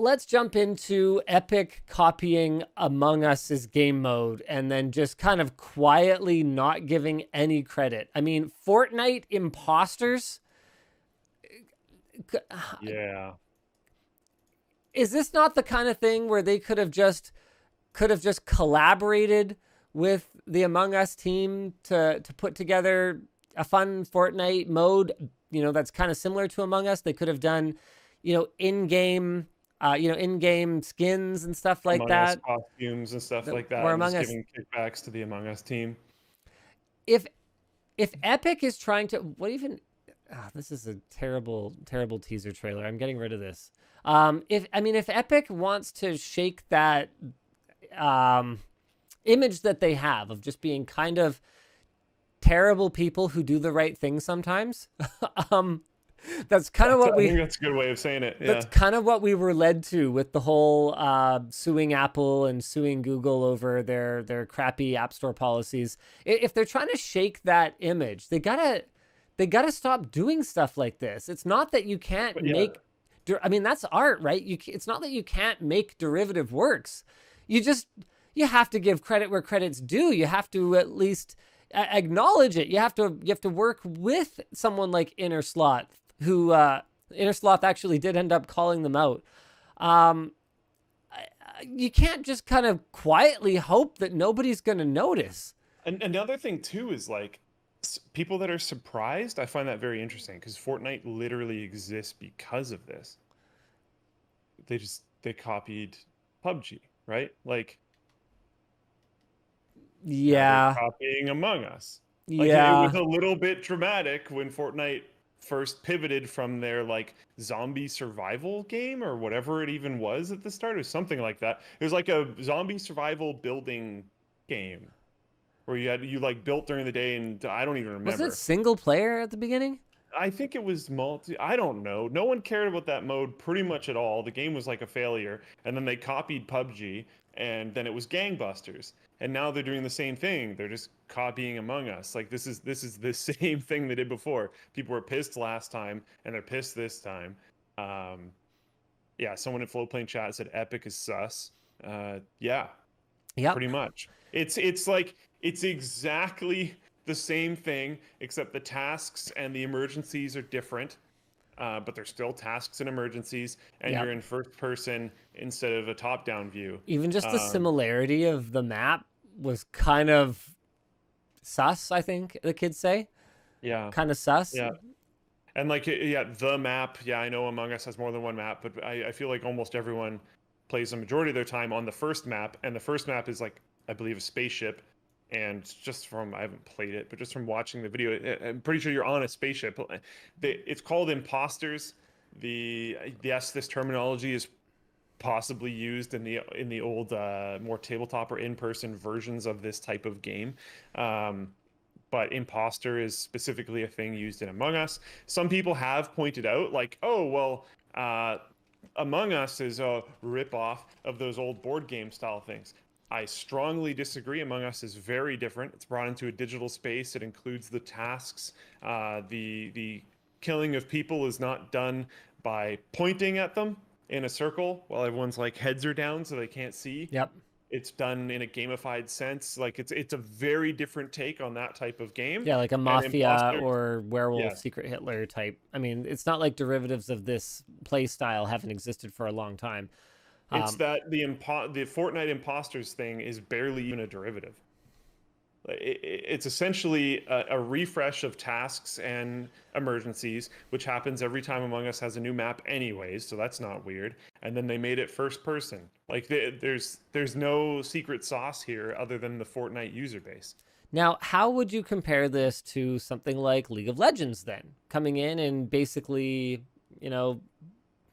let's jump into Epic copying Among Us's game mode and then just kind of quietly not giving any credit. I mean, Fortnite imposters. Yeah. Is this not the kind of thing where they could have just collaborated with the Among Us team to put together a fun Fortnite mode, that's kind of similar to Among Us? They could have done, in-game, in-game skins and stuff like Among Us that. costumes and stuff like Where that, and Among just Us, giving kickbacks to the Among Us team. if if Epic is trying to, what even? This is a terrible, terrible teaser trailer. I'm getting rid of this. If Epic wants to shake that um, image that they have of just being kind of terrible people who do the right thing sometimes. um, that's kind of what I we. think that's a good way of saying it. That's Yeah. kind of what we were led to with the whole suing Apple and suing Google over their crappy App Store policies. If they're trying to shake that image, they gotta stop doing stuff like this. It's not that you can't But yeah, make. I mean, that's art, right? It's not that you can't make derivative works. You just you have to give credit where credit's due. You have to at least acknowledge it. You have to work with someone like Inner Sloth, who Inner Sloth actually did end up calling them out. Um, you can't just kind of quietly hope that nobody's going to notice. and another thing too is like people that are surprised. I find that very interesting because Fortnite literally exists because of this. They copied PUBG, right? Like now they're Yeah, copying Among Us. Like it was yeah. a little bit dramatic when Fortnite first pivoted from their like zombie survival game or whatever it even was at the start. It was something like that. It was like a zombie survival building game where you like built during the day, and I don't even Was it remember. single player at the beginning? I think it was multi. I don't know. No one cared about that mode pretty much at all. The game was like a failure, and then they copied PUBG, and then it was gangbusters. And now they're doing the same thing. They're just copying Among Us. Like this is the same thing they did before. People were pissed last time, and they're pissed this time. Um, yeah, someone in Flowplane chat said Epic is sus. Yeah, Yep. pretty much. It's like it's exactly the same thing, except the tasks and the emergencies are different. But they're still tasks and emergencies, and Yep. you're in first person instead of a top-down view. Even just the Um, similarity of the map was kind of sus, I think the kids say. yeah, Kind of sus. yeah, and like yeah, the map. Yeah, I know Among Us has more than one map, but I feel like almost everyone plays a majority of their time on the first map, and the first map is like I believe a spaceship. And just from I haven't played it, but just from watching the video, I'm pretty sure you're on a spaceship. It's called imposters. Yes, this terminology is possibly used in the old more tabletop or in-person versions of this type of game. Um, but imposter is specifically a thing used in Among Us. Some people have pointed out, like, oh well, Among Us is a rip-off of those old board game style things. I strongly disagree. Among Us is very different. It's brought into a digital space. It includes the tasks. The killing of people is not done by pointing at them in a circle while everyone's like heads are down so they can't see. Yep. It's done in a gamified sense. Like it's a very different take on that type of game. Yeah, like a And mafia Imposter, or werewolf, yes, secret Hitler type. I mean, it's not like derivatives of this play style haven't existed for a long time. it's Um, that the Fortnite imposters thing is barely even a derivative. It's essentially a refresh of tasks and emergencies, which happens every time Among Us has a new map, anyways. So that's not weird. And then they made it first person. Like there's no secret sauce here other than the Fortnite user base. Now, how would you compare this to something like League of Legends then? Coming in and basically, you know,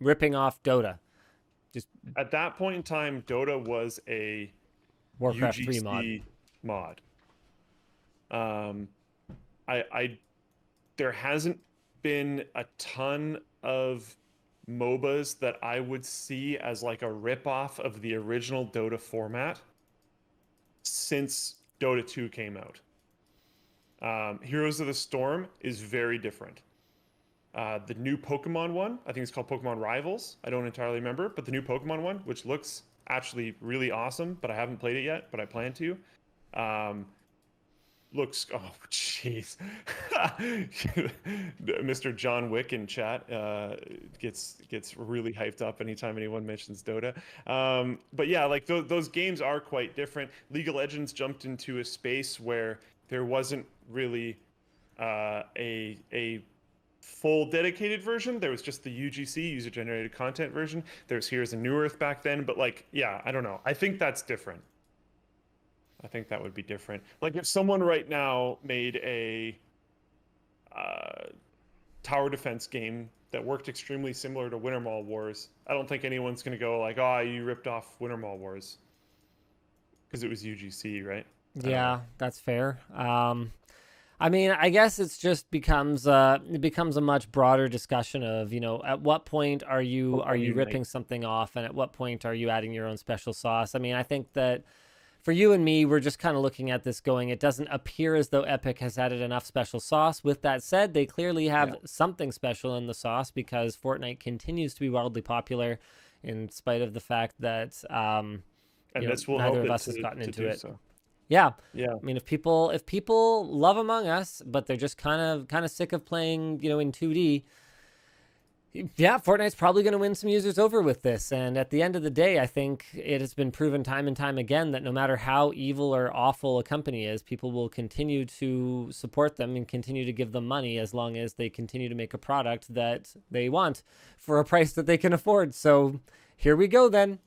ripping off Dota, just At that point in time, Dota was a Warcraft 3 mod. UGC mod. Um, I there hasn't been a ton of MOBAs that I would see as like a ripoff of the original Dota format since Dota 2 came out. Heroes of the Storm is very different. the new Pokemon one. I think it's called Pokemon Rivals. I don't entirely remember, but the new Pokemon one, which looks actually really awesome, but I haven't played it yet, but I plan to. Um, looks oh jeez. Mr. John Wick in chat gets really hyped up anytime anyone mentions Dota. But yeah, like those games are quite different. League of Legends jumped into a space where there wasn't really a full dedicated version. There was just the UGC, user generated content version. There's Here's a New Earth back then, but like yeah, I don't know. I think that's different. I think that would be different. Like if someone right now made a tower defense game that worked extremely similar to Winter Mall Wars, I don't think anyone's going to go like, "Oh, you ripped off Winter Mall Wars," because it was UGC, right? I don't know. Yeah, that's fair. I mean, I guess it's just it becomes a much broader discussion of, you know, at what point are you ripping something off, and at what point are you adding your own special sauce? I mean, I think that for you and me, we're just kind of looking at this going, it doesn't appear as though Epic has added enough special sauce. With that said, they clearly have something special in the sauce because Fortnite continues to be wildly popular in spite of the fact that And this will neither help of it us has gotten to into do it. so. Yeah. Yeah. I mean, if people love Among Us, but they're just kind of sick of playing, you know, in 2D, yeah, Fortnite's probably going to win some users over with this. And at the end of the day, I think it has been proven time and time again that no matter how evil or awful a company is, people will continue to support them and continue to give them money as long as they continue to make a product that they want for a price that they can afford. So here we go then.